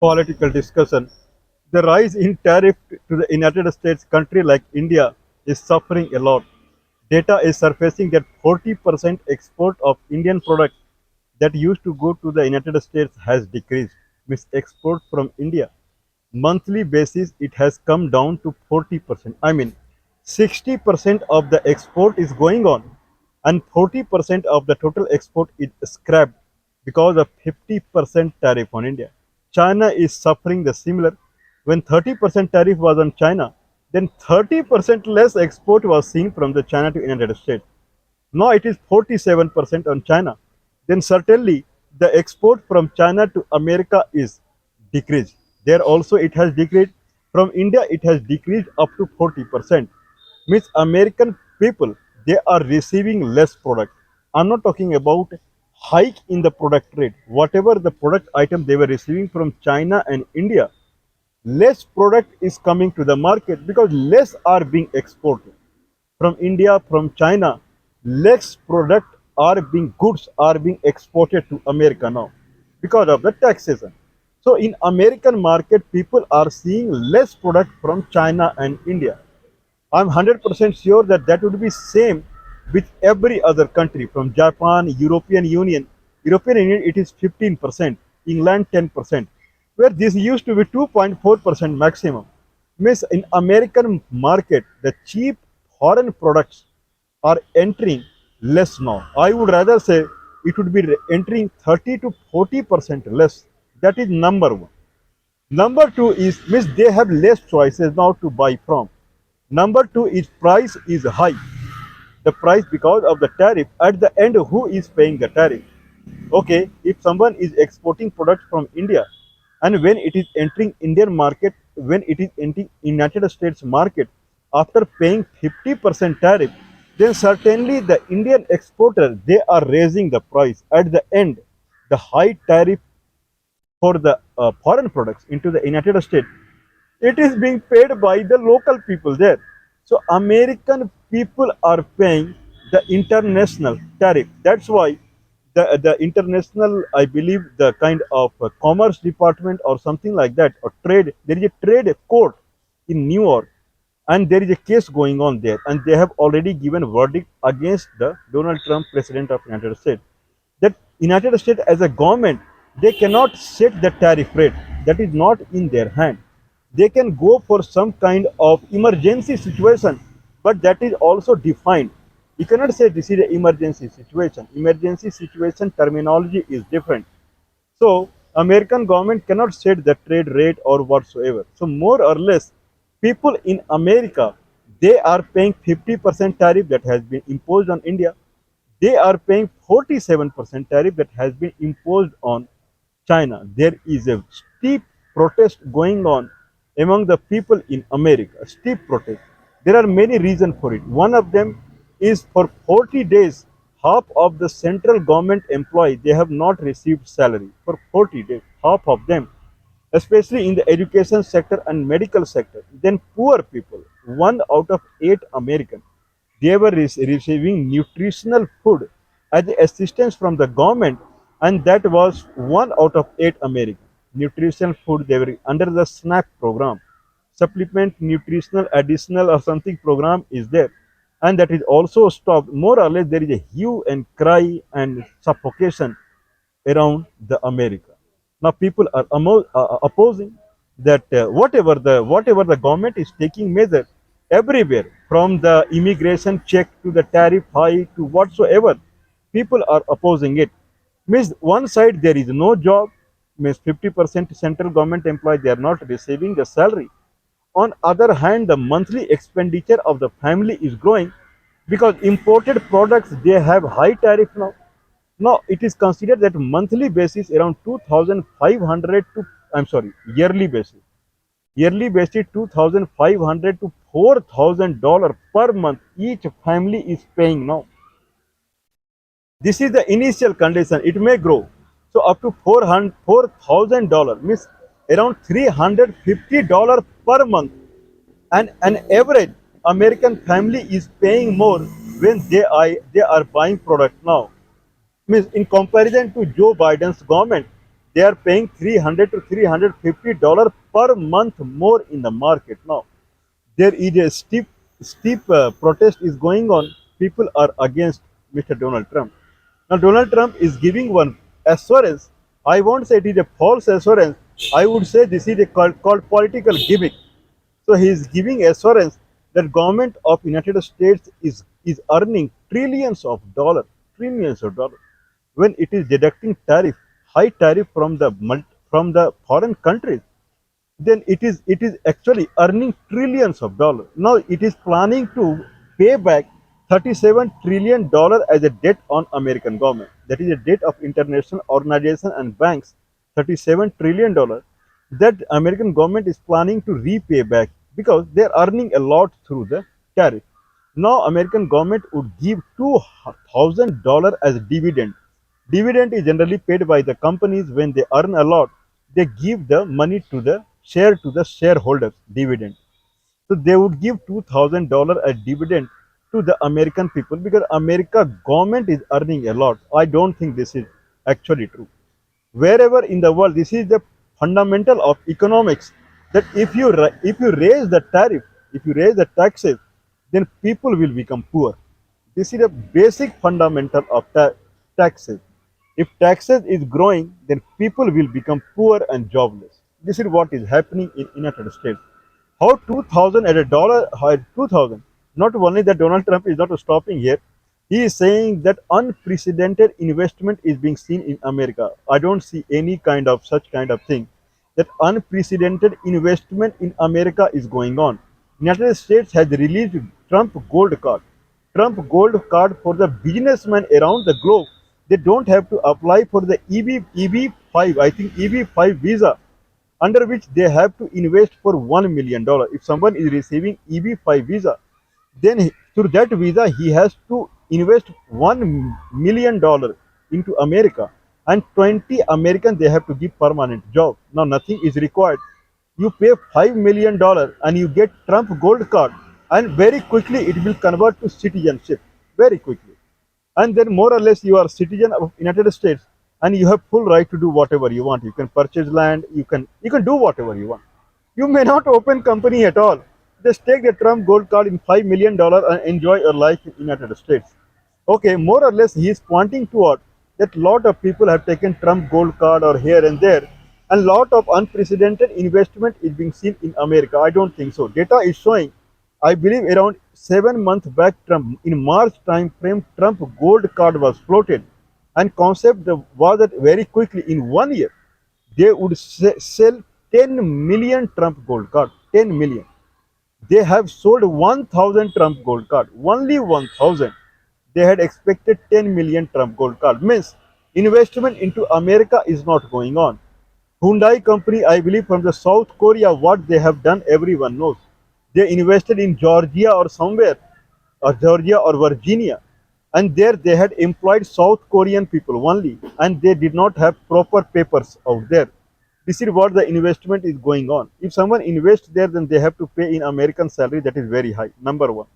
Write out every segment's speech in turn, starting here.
political discussion. The rise in tariff to the United States, country like India, is suffering a lot. Data is surfacing that 40% export of Indian products that used to go to the United States has decreased. Means export from India. Monthly basis, it has come down to 40%. I mean, 60% of the export is going on, and 40% of the total export is scrapped because of 50% tariff on India. China is suffering the similar. When 30% tariff was on China, then 30% less export was seen from the China to United States. Now it is 47% on China. Then certainly the export from China to America is decreased. There also it has decreased. From India it has decreased up to 40%. Means American people, they are receiving less product. I'm not talking about hike in the product rate. Whatever the product item they were receiving from China and India, less product is coming to the market because less are being exported from India, from China. Less product are being goods are being exported to America now because of the taxation. So in American market, people are seeing less product from China and India. I'm 100% sure that that would be same with every other country from Japan, European Union. European Union it is 15%, England 10%, where this used to be 2.4% maximum. Means in American market, the cheap foreign products are entering less now. I would rather say it would be entering 30 to 40% less. That is number one. Number two is means they have less choices now to buy from. Number two is price is high. The price because of the tariff. At the end, who is paying the tariff? Okay, if someone is exporting products from India, and when it is entering Indian market, when it is entering United States market, after paying 50% tariff, then certainly the Indian exporter they are raising the price. At the end, the high tariff for the foreign products into the United States, it is being paid by the local people there. So American people are paying the international tariff. That's why the international, I believe, the kind of commerce department or something like that, or trade, there is a trade court in New York, and there is a case going on there, and they have already given verdict against the Donald Trump, president of United States, that United States as a government, they cannot set the tariff rate. That is not in their hand. They can go for some kind of emergency situation, but that is also defined. You cannot say this is an emergency situation. Emergency situation terminology is different. So American government cannot set the trade rate or whatsoever. So more or less, people in America, they are paying 50% tariff that has been imposed on India. They are paying 47% tariff that has been imposed on China. There is a steep protest going on among the people in America. A steep protest. There are many reasons for it. One of them is for 40 days, half of the central government employee they have not received salary for 40 days. Half of them, especially in the education sector and medical sector. Then poor people, 1 out of 8 Americans, they were receiving nutritional food as assistance from the government, and that was 1 out of 8 Americans. Nutritional food, they were under the SNAP program, supplement nutritional additional or something program is there, and that is also stopped. More or less, there is a hue and cry and suffocation around the America. Now people are opposing that whatever the government is taking measure everywhere, from the immigration check to the tariff hike to whatsoever, people are opposing it. Means one side there is no job, means 50% central government employee they are not receiving the salary. On other hand, the monthly expenditure of the family is growing because imported products they have high tariff now. Now it is considered that monthly basis around 2,500 to, I'm sorry, yearly basis. Yearly basis 2,500 to $4,000 per month each family is paying now. This is the initial condition. It may grow. So up to $4,000 means around $350 per month. And an average American family is paying more when they are buying product now. Means in comparison to Joe Biden's government, They are paying 300 to $350 per month more in the market now. There is a steep protest is going on. People are against Mr. Donald Trump. Now Donald Trump is giving one assurance. I won't say it is a false assurance. I would say this is a called political gimmick. So he is giving assurance that government of United States is earning trillions of dollars, when it is deducting high tariff from the foreign countries, then it is actually earning trillions of dollars. Now it is planning to pay back $37 trillion as a debt on American government. That is a debt of international organization and banks, $37 trillion that American government is planning to repay back because they are earning a lot through the tariff. Now American government would give $2,000 as dividend. Dividend is generally paid by the companies when they earn a lot. They give the money to the shareholders dividend. So they would give $2,000 as dividend to the American people because America government is earning a lot. I don't think this is actually true. Wherever in the world, this is the fundamental of economics, that if you raise the tariff, if you raise the taxes, then people will become poor. This is a basic fundamental of taxes. If taxes is growing, then people will become poor and jobless. This is what is happening in United States. How 2000 at a dollar, how 2000? Not only that Donald Trump is not stopping here, he is saying that unprecedented investment is being seen in America. I don't see any kind of such kind of thing. That unprecedented investment in America is going on. United States has released Trump Gold Card. Trump Gold Card for the businessmen around the globe. They don't have to apply for the EB5, I think EB5 visa, under which they have to invest for $1 million. If someone is receiving EB5 visa, then through that visa he has to invest $1 million into America, and 20 Americans they have to give permanent job. Now nothing is required. You pay $5 million and you get Trump Gold Card, and very quickly it will convert to citizenship. Very quickly, and then more or less you are citizen of United States, and you have full right to do whatever you want. You can purchase land, you can do whatever you want. You may not open company at all. Just take the Trump Gold Card in $5 million and enjoy your life in United States. Okay, more or less he is pointing toward that lot of people have taken Trump Gold Card or here and there, and lot of unprecedented investment is being seen in America. I don't think so. Data is showing, I believe around 7 months back, Trump in March time frame, Trump Gold Card was floated, and concept was that very quickly in 1 year they would sell 10 million Trump Gold Card. 10 million. They have sold 1,000 Trump Gold Card. Only 1,000. They had expected 10 million Trump Gold Card. Means investment into America is not going on. Hyundai company, I believe from the South Korea, what they have done, everyone knows. They invested in Georgia or somewhere, or Georgia or Virginia, and there they had employed South Korean people only, and they did not have proper papers out there. This is what the investment is going on. If someone invests there, then they have to pay in American salary that is very high. Number one.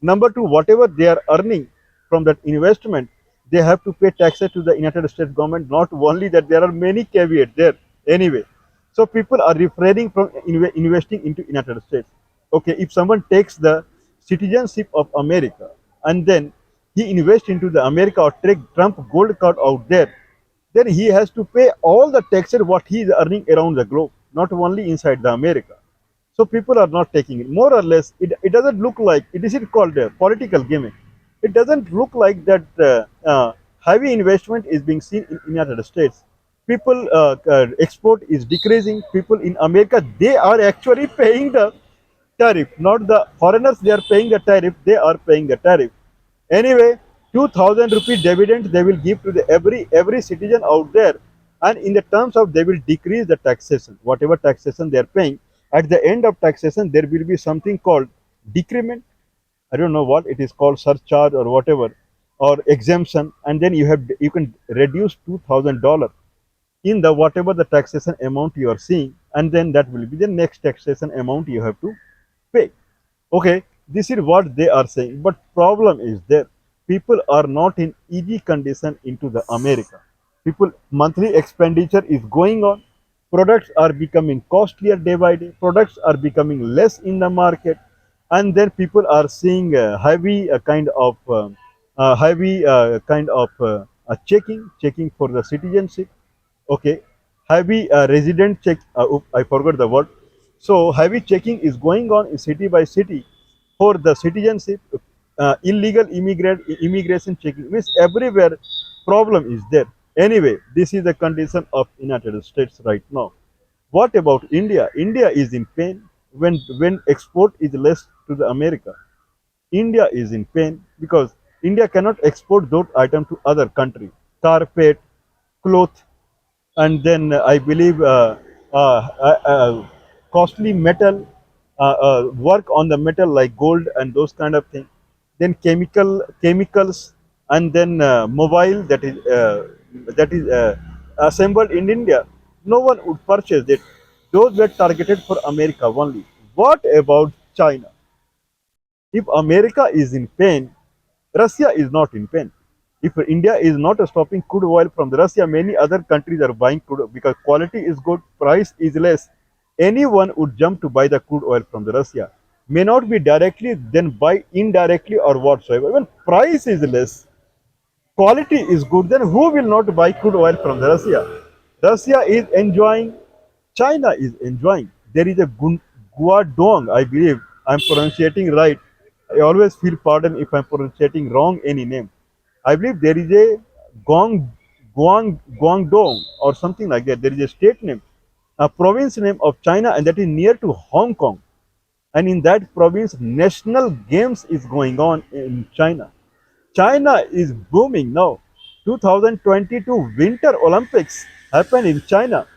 Number two, whatever they are earning from that investment, they have to pay taxes to the United States government. Not only that, there are many caveats there. Anyway, so people are refraining from investing into United States. Okay, if someone takes the citizenship of America and then he invests into the America or take Trump Gold Card out there, then he has to pay all the taxes what he is earning around the globe, not only inside the America. So people are not taking it. More or less, it doesn't look like, it is called a political gimmick. It doesn't look like that heavy investment is being seen in United States. People export is decreasing. People in America, they are actually paying the tariff, not the foreigners. They are paying the tariff. They are paying the tariff. Anyway, 2,000 rupee dividend they will give to the every citizen out there, and in the terms of they will decrease the taxation, whatever taxation they are paying. At the end of taxation, there will be something called decrement. I don't know what it is called, surcharge or whatever, or exemption, and then you can reduce $2,000 in the whatever the taxation amount you are seeing, and then that will be the next taxation amount you have to pay. Okay, this is what they are saying, but problem is there. People are not in easy condition into the America. People monthly expenditure is going on. Products are becoming costlier day by day. Products are becoming less in the market, and then people are seeing heavy kind of checking for the citizenship. Okay, heavy resident check. I forgot the word. So heavy checking is going on in city by city for the citizenship. Illegal immigration checking means everywhere problem is there. Anyway, this is the condition of United States right now. What about India? India is in pain when export is less to the America. India is in pain because India cannot export those items to other country. Carpet, cloth, and then I believe costly metal, work on the metal like gold and those kind of things. Then chemicals, and then mobile that is assembled in India. No one would purchase it. Those were targeted for America only. What about China? If America is in pain, Russia is not in pain. If India is not stopping crude oil from the Russia, many other countries are buying crude oil because quality is good, price is less. Anyone would jump to buy the crude oil from the Russia. May not be directly, then buy indirectly or whatsoever. When price is less, quality is good, then who will not buy crude oil from the Russia? Russia is enjoying, China is enjoying. There is a Guangdong, I believe I'm pronouncing right. I always feel pardon if I'm pronouncing wrong any name. I believe there is a Guangdong or something like that. There is a state name, a province name of China, and that is near to Hong Kong. And in that province, national games is going on in China. China is booming now. 2022 Winter Olympics happened in China,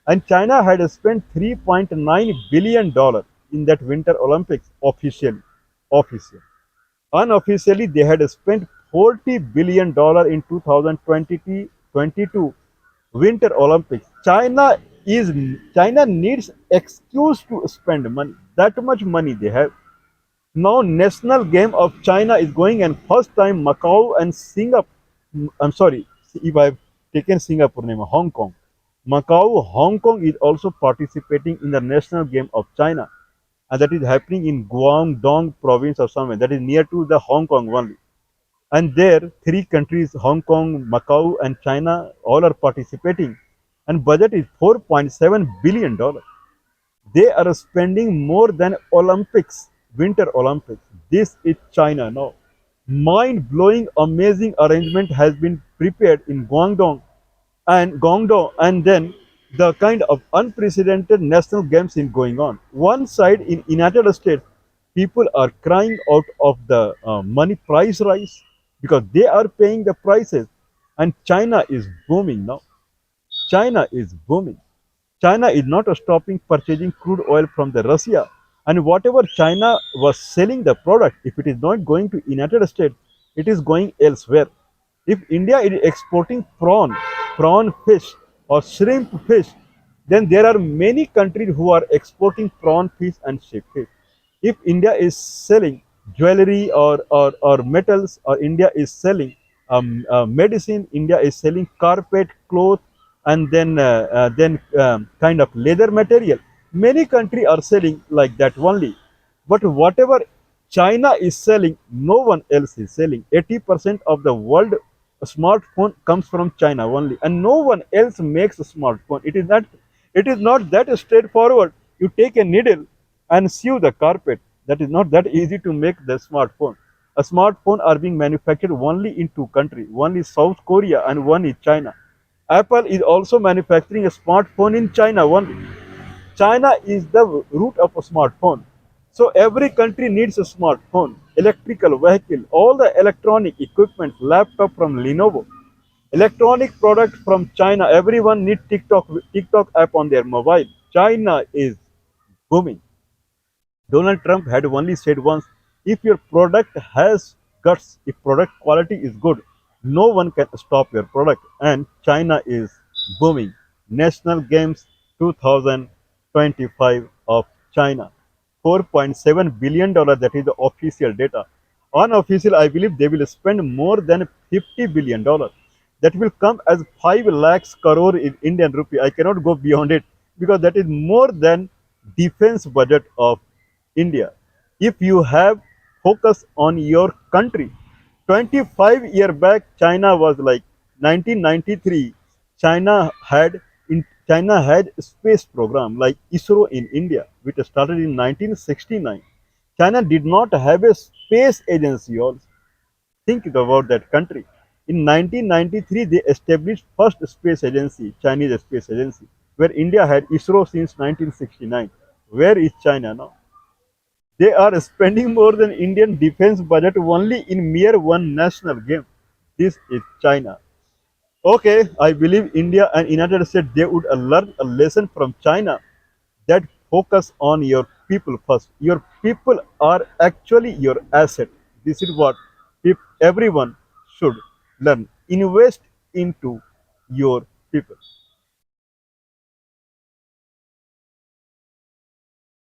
and China had spent $3.9 billion in that Winter Olympics officially. Officially. Unofficially, they had spent $40 billion in 2022 Winter Olympics. China needs excuse to spend money. That much money they have. Now, national game of China is going, and first time Macau and Singapore. I'm sorry if I've taken Singapore name, Hong Kong. Macau, Hong Kong is also participating in the national game of China, and that is happening in Guangdong province or somewhere that is near to the Hong Kong only. And there, three countries, Hong Kong, Macau, and China, all are participating, and budget is $4.7 billion. They are spending more than Olympics, Winter Olympics. This is China now. Mind blowing, amazing arrangement has been prepared in Guangdong, and then the kind of unprecedented national games in going on. One side in United States, people are crying out of the money price rise because they are paying the prices, and China is booming now. China is booming. China is not stopping purchasing crude oil from the Russia, and whatever China was selling the product, if it is not going to United States, it is going elsewhere. If India is exporting prawn fish or shrimp fish, then there are many countries who are exporting prawn fish and shrimp fish. If India is selling jewelry or metals, or India is selling medicine, India is selling carpet, cloth, and then kind of leather material. Many countries are selling like that only. But whatever China is selling, no one else is selling. 80% of the world smartphone comes from China only, and no one else makes a smartphone. It is not that straightforward. You take a needle and sew the carpet. That is not that easy to make the smartphone. A smartphone are being manufactured only in two countries. One is South Korea and one is China. Apple is also manufacturing a smartphone in China only. China is the root of a smartphone. So every country needs a smartphone, electrical vehicle, all the electronic equipment, laptop from Lenovo, electronic products from China. Everyone needs TikTok app on their mobile. China is booming. Donald Trump had only said once, if your product has guts, if product quality is good, no one can stop your product. And China is booming. National Games 2025 of China. $4.7 billion, that is the official data. Unofficial, I believe they will spend more than $50 billion. that will come as 5 lakhs crore in Indian rupee. I cannot go beyond it because that is more than defense budget of India. If you have focus on your country, 25-year back, China was like 1993. China had China had a space program like ISRO in India, which started in 1969. China did not have a space agency also. Think about that country. In 1993, they established first space agency, Chinese space agency, where India had ISRO since 1969. Where is China now? They are spending more than Indian defense budget only in mere one national game. This is China. Okay, I believe India and United States they would learn a lesson from China that focus on your people first. Your people are actually your asset. This is what everyone should learn. Invest into your people.